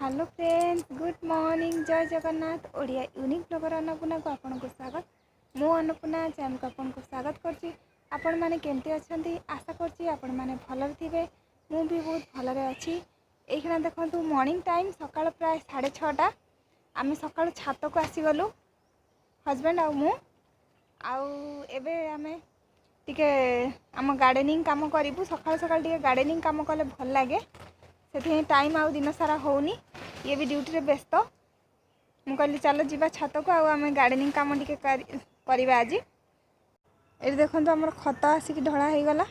Hello friends, good morning. जय Jagannath. Odia unique blogger Annapurna को आपन को स्वागत। मु अन्नपूर्णा चैनल को आपन को स्वागत करछि। आपण माने केमती अछंती? आशा करछि आपण माने भलर थिबे। मु भी बहुत भलरे अछि। एखना देखंतु मॉर्निंग टाइम, सकाळ प्राय 6:30। आमे सकाळ छात को आसी गलु, हस्बैंड आ मु। आउ एबे आमे टिके आम गार्डनिंग काम करिबु। सकाळ सकाळ टिके गार्डनिंग काम कले भल लागे, से टाइम आउ दिन सारा होनी। ये भी ड्यूटी रे व्यस्त। मु कहली चलो जीवा छात को आम गार्डनिंग काम टिके करवा आज। ये देखो आमर खत आसिक ढला हो गला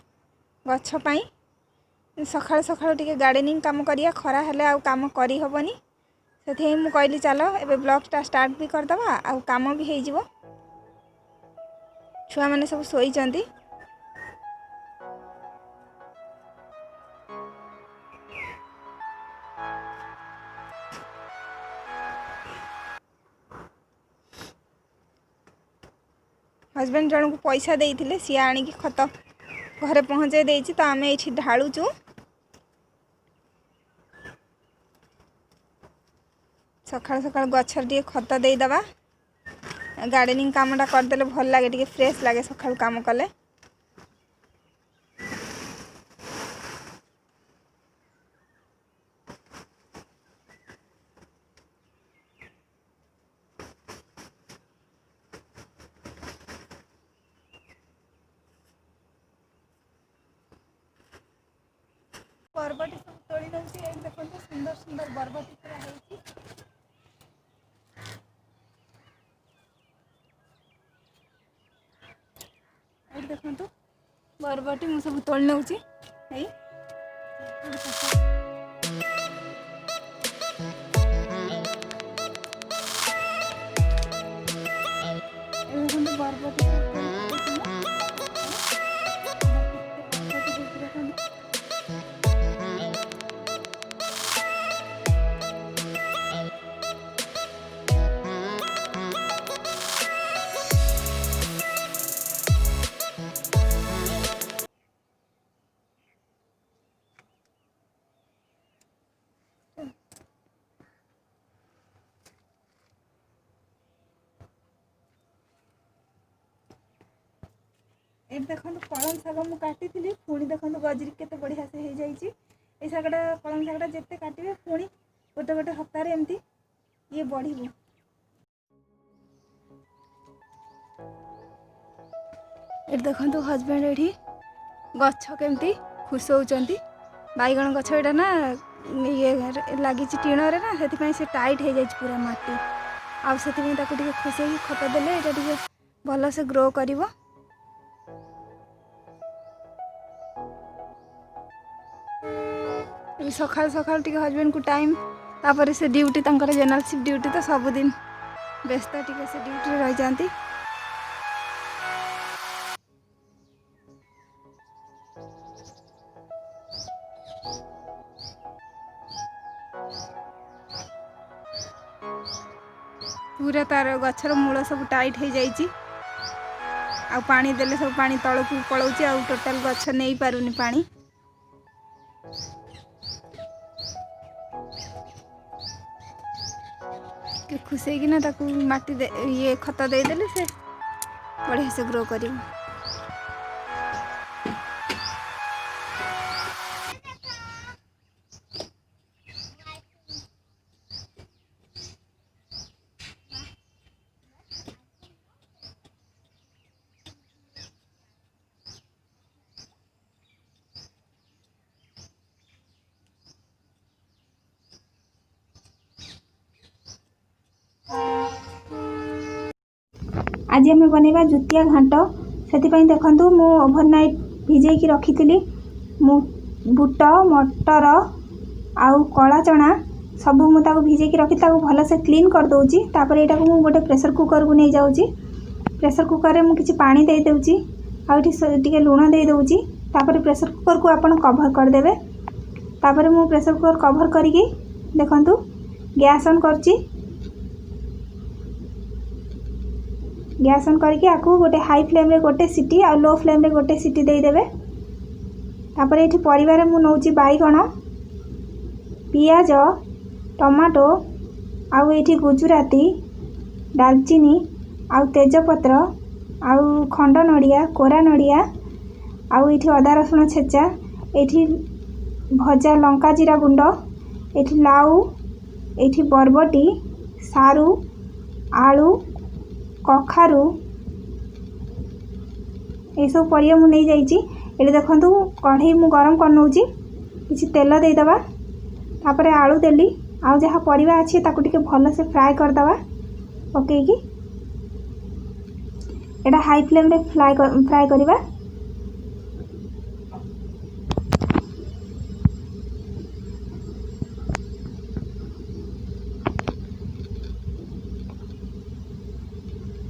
गछ पाई। सकाळ सकाळ टिके गार्डनिंग काम करिया, खरा हेले आउ काम करी हबनी। से मु कहली चलो एबे ब्लॉग स्टार्ट भी करदबा, आउ काम भी हो जिवो। छुआ माने सब सोईचंती। हस्बैंड जन को पैसा देइथिले, सी आनी की खत घरे पहुँचे देइछि। तो आमे एठी ढालुचु। सकाळ सकाळ गछर टिके खत देई दबा। गार्डनिंग कामटा करदेले भल लागे, टिके फ्रेश लागे सकाळ काम कले। बरबटी सब तोड़ी नउछि। ए देखो सुंदर सुंदर बरबटी पूरा हेछि। ए देखो बरबटी मु सब तोड़ी नउछि। ए देखो बरबटी ए देखो कलम शाग मु काटी थी। पुणी देखो गजरी केते बढ़िया से हो जाइए। ये शागटा कलम शागटा जिते काटे पुणी गोटे गोटे हफ्तार एमती ये बढ़। देखो हस्बैंड ये गछ केमती खुश होती। बैगण गछ एटा ना ये लगी टीण रे ना, से टाइट हो जाए पूरा माटी। आउ खुशी खत देले ये भल से ग्रो करिवो। सकाल सकाल टिके हस्बैंड को टाइम, तापर से ड्यूटी तंकर जनरल शिफ्ट ड्यूटी। तो सबुदिन व्यस्त टिके से ड्यूटी रही जाती। पूरा तार गछर मूल सब टाइट हो जाइए। आ पानी देले सब पानी तलक पलाउची। आ टोटाल गछ नहीं पारुनी पानी। खुशी किना ताकू माटी ये खत देदेले से बढ़िया से ग्रो करिवो। आज आम बनवा जुतिया घाट। से देखु मु ओभरनाइट भिजेकी रखी थी। बुट, मटर आउ कला चना सब मुझे भिजेकी रखी भल से क्लीन कर दूची। तापर यहाँ को गोटे प्रेशर कुकर को नहीं जाऊँगी। प्रेशर कुकर में मुझे पानी दे दूची, आटे लुण दे दूची। तापर प्रेशर कुकर को आपण कवर करदे। तापर मु प्रेशर कुकर कवर करके देखंतु गैस ऑन करची। गैस ऑन करके आपको गोटे हाई फ्लेम रे गोटे सीटी आ लो फ्लेम रे गोटे सीटी दे देबे। तापर एठी परिवार मु नौची बैगण, पियाज, टमाटो आउ ये गुजराती डालचीनी आउ तेजपत्र आउ खंड नड़िया कोरा नड़िया आउ ये अदा रसुण छेचा ये भजा लंका जीरा गुंड ये लाउ ये बरबटी सारू आलू कखारू ये सब परिया मु नहीं जाइए। ये देखो कढ़ई मु गरम कर नौची किसी तेल देदबा तापर आलू देली आउ जहाँ परिवा अच्छी ताकू टिके भल से फ्राए करदबा पकईकी एटा हाई फ्लेम रे फ्राए करवा।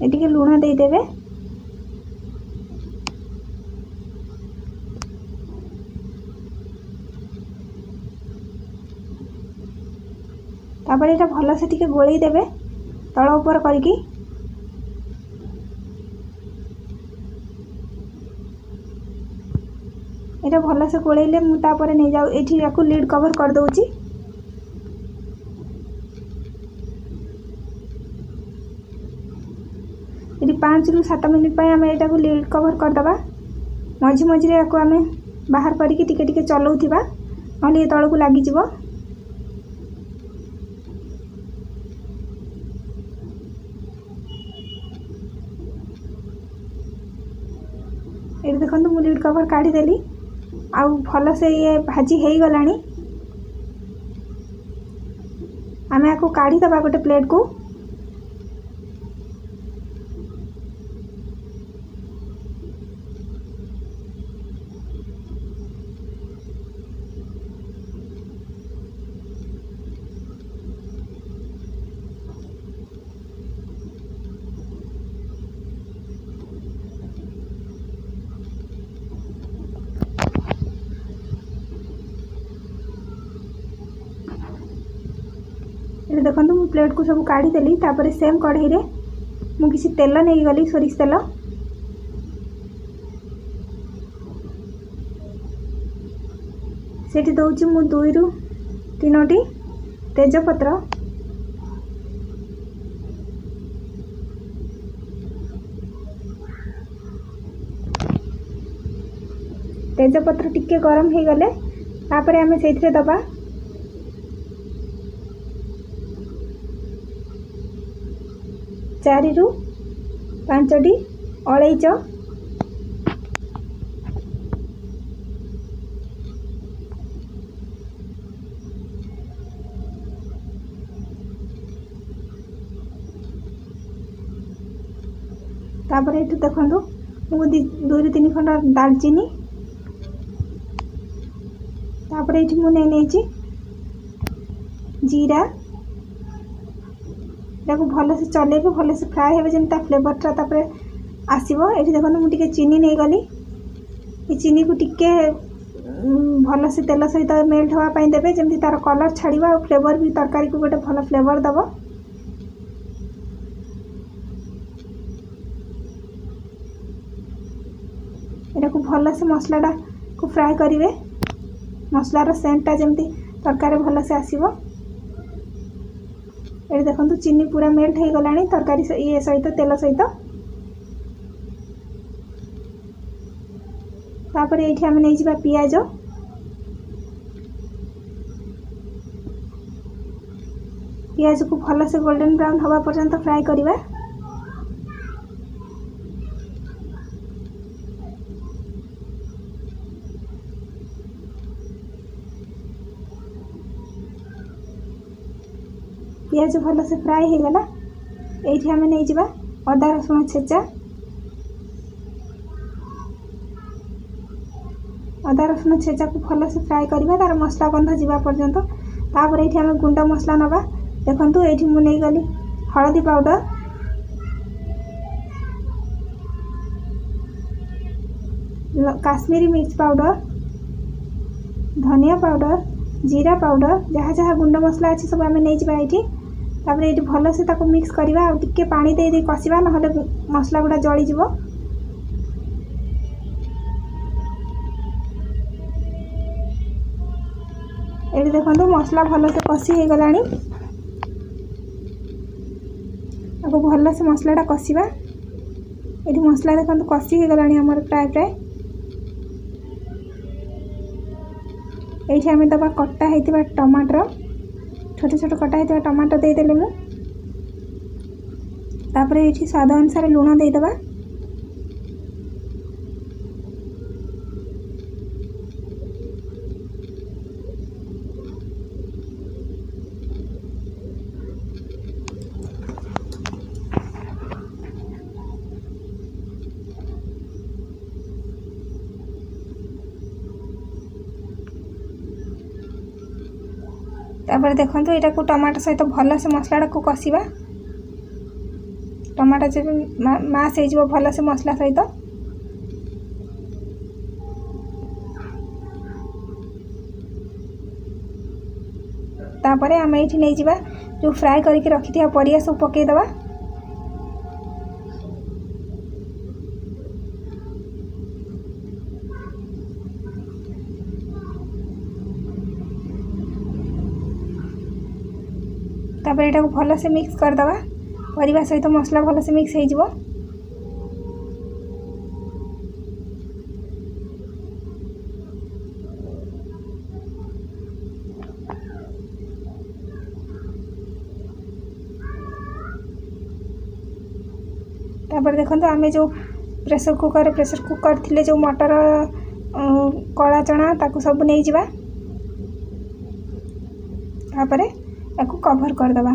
ये लुण देदेवे तापर ये भल से टिके गोलई देवे तल ऊपर करके ये भल से गोलैले मुझे नहीं जाऊ ये लीड कवर कर दूची। ये 5 ରୁ 7 मिनिट आम यहाँ लीड कवर करदबा मझी मझे आम बाहर करके टिके टिके चलाउथिबा नले तलू लगिज। ये देखो मु लीड कवर काढ़ीदेली आउ भल से ये भाजी हो गला आम या काढ़ीदबा गोटे प्लेट को। ये देखो मु प्लेट को सब काढ़ीदेली तापर सेम कढ़ई रे मु किसी तेल नहीं गली सोरिष तेल सेठी दौची मु 2 ରୁ 3टी तेजपत्र तेजपत्र टिके गरम हो गले तापर आमे सेथिरे दबा 4 ରୁ 5ଟି अलैच तापर ये देखो मु 2 ରୁ 3 खंड दालचीनी तापर ये मु नहीं जीरा भल से चलेबे भल से फ्राए हो जमी फ्लेवरटा तापर आसो। ये देखो मुझे चीनी नहीं गली ये चीनी को टिके भल से तेल सहित मेल्ट होगापाई देवे जमी तार कलर छाड़ा और फ्लेवर भी तरकारी को गोटे भल फ्लेवर दब। यहाँ को भल से मसलाटा को फ्राए करेंगे मसलार सेंटा जमी तरकारी भल से आसो। ये देखो चीनी पूरा मेल्ट हो गला तरकारी ये सहित तेल सहित तापर ये आम नहीं जा पियाज पियाज को भल से गोल्डन ब्राउन हवा पर्यंत फ्राए करवा। पियाज भल से फ्राए हो गला ये आम नहीं जा अदा रसुण छेचा अदा रसुण छेचा को भल से फ्राए करवा तार मसला गंध जावा पर्यंत। तापर ये आम गुंड मसला नवा देखु ये मु नहीं गली हलदी पाउडर काश्मीरी मिर्च पाउडर धनिया पाउडर जीरा पाउडर जहाँ जहाँ गुंड मसला अच्छे सब आम नहीं जा ये तापर ये भल से मिक्स करवा और टिके पानी दे दे कषा ना मसला गुड़ा जलीज। ये ये देखो मसला भल से कषि हो गलानी आपको भल से मसलाटा कषा ये मसला देखो कषि हो गलानी आमर प्राय प्राय ये आम दबा कटा होता टमाटर छोट छोट कटा होता टमाटर देदेली मुझे ये स्वाद अनुसार लुण देदेबा तापर देखो यहाँ को टमाटर सहित भल से मसला को कषा टमाटर जब मास हो भल से मसला सहित तापर आम ये नहीं जा जो फ्राए करके रखी था परिया सब पकईदबा तापर यहाँ को भल से मिक्स करदबा परिवा सहित मसला भल से मिक्स हो तापर देखो आम जो प्रेशर कुकर थिले जो मटर कला चना ताकू सब नहीं जावा तापर याकू कभर करदबा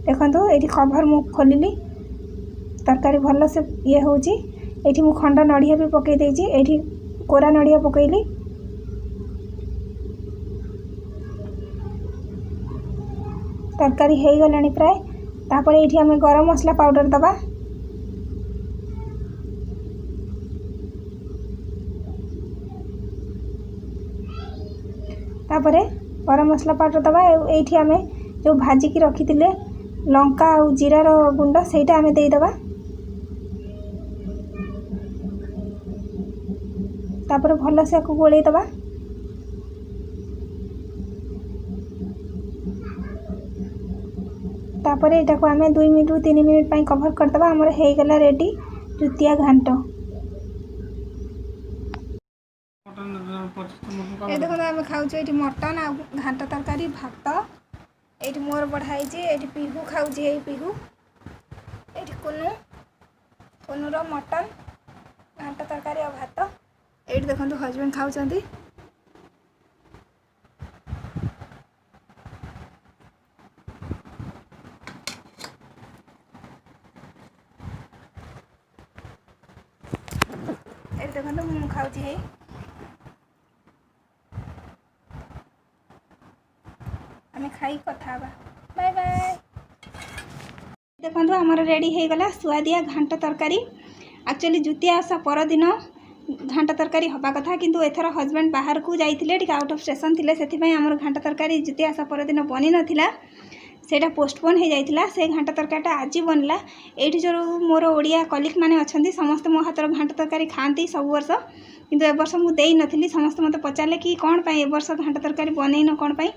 देखो ये कभर मु खोलिली तरकारी भल से ये हूँ ये मु खंड नड़िया भी पकई देछि ये कोरा नड़िया पकईली तरकारी हो गलानी प्राय तापर ये आम गरम मसला पाउडर दबा तापर गरम मसला पाउडर दबा ये आम जो भाजिकी रखी लंका और जीरार गुंड सेटा आम देदबा तापर भल से गोल दबा तापर यहाँ को आम 2 मिनट रु 3 मिनट कभर करदबा आमर हो गला रेडी जुतिया घांट ये देखो आम खाऊ ये मटन आ घांट तरकारी भात ये मोर बढ़ाई ये पिहू खाऊ ये पिहू ये कुनूर मटन घांट तरकारी और भात ये देखो हजबैंड खाऊ ये देखो मु खाऊ आम खाई कथा बाय बाय देखो आमर रेडी हो गला सुआदिया घांट तरकारी एक्चुअली जुतिया आसा परदिन घांट तरकारी हवा कथा किंतु एथर हजबैंड बाहर को जाइथिले टिके आउट ऑफ स्टेशन थिले सेथिपई आमर घांट तरकारी जुतिया आसा परदिन बनी नथिला सेटा पोस्टपोन हो जाइथिला से घांट तरकारीटा आज बनला एठी जो मोर ओडिया कलिग माने अछंती समस्त मो हातर घांट तरकारी खाती सब वर्ष किंतु ए वर्ष मु देई नथिली समस्त मते पचारले कि कोन पई ए वर्ष घांट तरकारी बनेइन कोन पई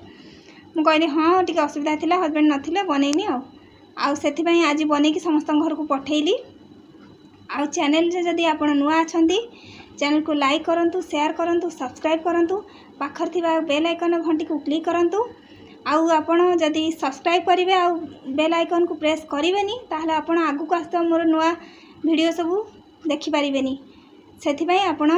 मु कहली हाँ टिके असुविधा थिला हजबैंड नथिले बनेइनी आउ सेथिपई आज बनैकी समस्त घर को पठेइली आउ चैनल जे जदि आपण नुआ अछंती चैनल को लाइक करंतु शेयर करंतु सब्सक्राइब करंतु पाखर थिबा बेल आइकन घंटी को क्लिक करंतु आउ आपण जदि सब्सक्राइब करिवे आउ बेल आइकन को प्रेस करिवेनी ताहले आपण आगु को आस्ता मोर नुआ वीडियो सब देखि परिबेनी सेथिपई आपण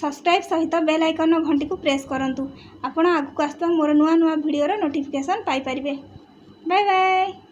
सब्सक्राइब सहित बेल आइकन घंटी को प्रेस करंतु आपण आगु को आस्ता मोर नुआ नुआ वीडियो रो नोटिफिकेशन पाई परिबे बाय बाय।